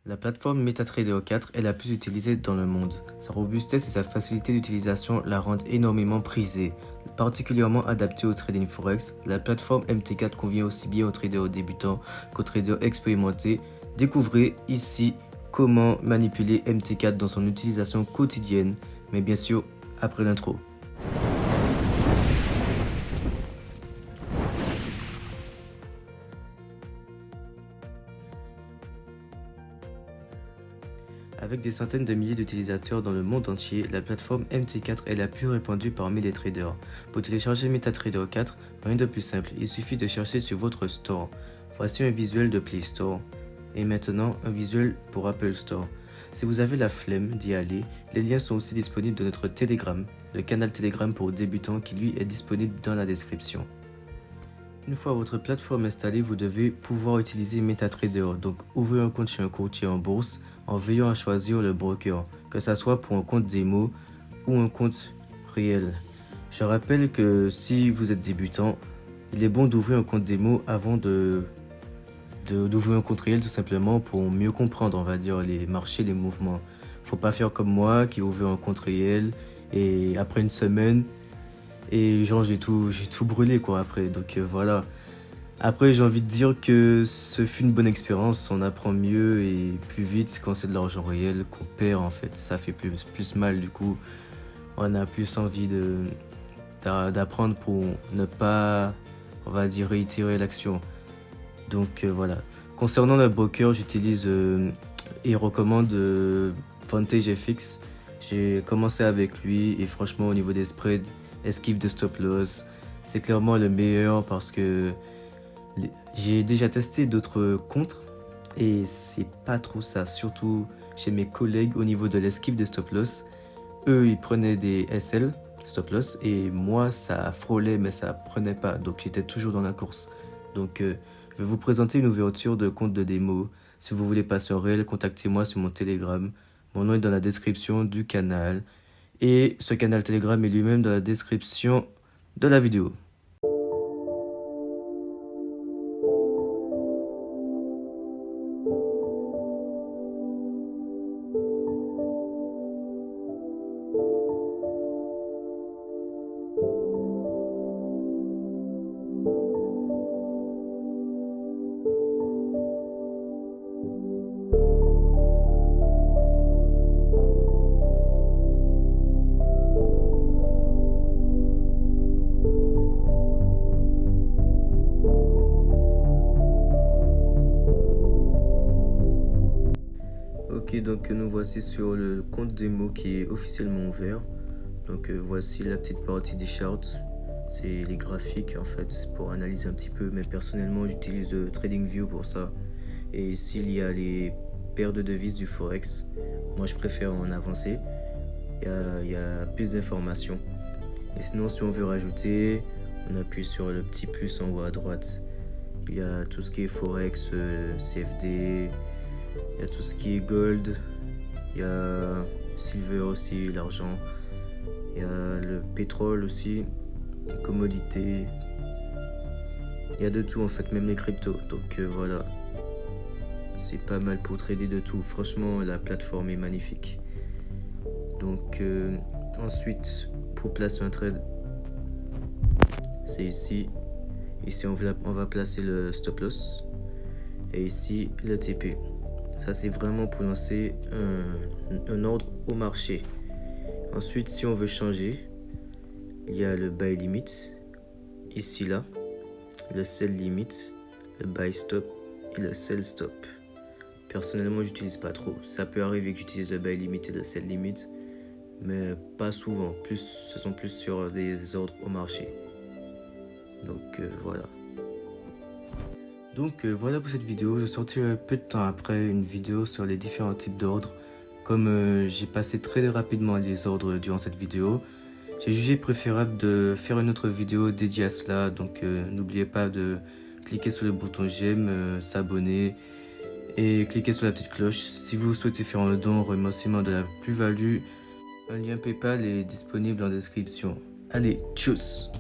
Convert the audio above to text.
La plateforme MetaTrader 4 est la plus utilisée dans le monde. Sa robustesse et sa facilité d'utilisation la rendent énormément prisée. Particulièrement adaptée au trading forex, la plateforme MT4 convient aussi bien aux traders débutants qu'aux traders expérimentés. Découvrez ici comment manipuler MT4 dans son utilisation quotidienne, mais bien sûr après l'intro. Avec des centaines de milliers d'utilisateurs dans le monde entier, la plateforme MT4 est la plus répandue parmi les traders. Pour télécharger MetaTrader 4, rien de plus simple, il suffit de chercher sur votre store. Voici un visuel de Play Store. Et maintenant, un visuel pour Apple Store. Si vous avez la flemme d'y aller, les liens sont aussi disponibles dans notre Telegram, le canal Telegram pour débutants qui lui est disponible dans la description. Une fois votre plateforme installée, vous devez pouvoir utiliser MetaTrader. Donc ouvrez un compte chez un courtier en bourse en veillant à choisir le broker, que ce soit pour un compte démo ou un compte réel. Je rappelle que si vous êtes débutant, il est bon d'ouvrir un compte démo avant d'ouvrir un compte réel, tout simplement pour mieux comprendre, on va dire, les marchés, les mouvements. Faut pas faire comme moi qui ai ouvert un compte réel et après une semaine, et genre j'ai tout brûlé quoi après, donc voilà. Après j'ai envie de dire que ce fut une bonne expérience, on apprend mieux et plus vite quand c'est de l'argent réel qu'on perd en fait, ça fait plus mal du coup, on a plus envie d'apprendre pour ne pas, on va dire, réitérer l'action. Donc voilà. Concernant le broker, j'utilise et recommande Vantage FX. J'ai commencé avec lui et franchement au niveau des spreads, esquive de stop loss, c'est clairement le meilleur parce que j'ai déjà testé d'autres comptes et c'est pas trop ça, surtout chez mes collègues au niveau de l'esquive de stop loss. Eux ils prenaient des SL stop loss et moi ça frôlait mais ça prenait pas, donc j'étais toujours dans la course. Donc je vais vous présenter une ouverture de compte de démo. Si vous voulez passer en réel, contactez-moi sur mon Telegram. Mon nom est dans la description du canal. Et ce canal Telegram est lui-même dans la description de la vidéo. Ok, donc nous voici sur le compte démo qui est officiellement ouvert. Donc voici la petite partie des charts. C'est les graphiques en fait pour analyser un petit peu, mais personnellement j'utilise TradingView pour ça. Et ici il y a les paires de devises du Forex. Moi je préfère en avancer. Il y a plus d'informations. Et sinon si on veut rajouter, on appuie sur le petit plus en haut à droite. Il y a tout ce qui est Forex, CFD. Il y a tout ce qui est gold, il y a silver aussi, l'argent, il y a le pétrole aussi, les commodités, il y a de tout en fait, même les cryptos. Donc voilà, c'est pas mal pour trader de tout. Franchement, la plateforme est magnifique. Donc ensuite, pour placer un trade, c'est ici. Ici, on va placer le stop loss et ici le TP. Ça c'est vraiment pour lancer un ordre au marché. Ensuite si on veut changer, il y a le buy limit, ici là, le sell limit, le buy stop et le sell stop. Personnellement j'utilise pas trop, ça peut arriver que j'utilise le buy limit et le sell limit, mais pas souvent, ce sont plus sur des ordres au marché. Donc voilà. Donc voilà pour cette vidéo, je sortirai peu de temps après une vidéo sur les différents types d'ordres. Comme j'ai passé très rapidement les ordres durant cette vidéo, j'ai jugé préférable de faire une autre vidéo dédiée à cela. Donc n'oubliez pas de cliquer sur le bouton j'aime, s'abonner et cliquer sur la petite cloche. Si vous souhaitez faire un don en remerciement de la plus-value, un lien PayPal est disponible en description. Allez, tchuss!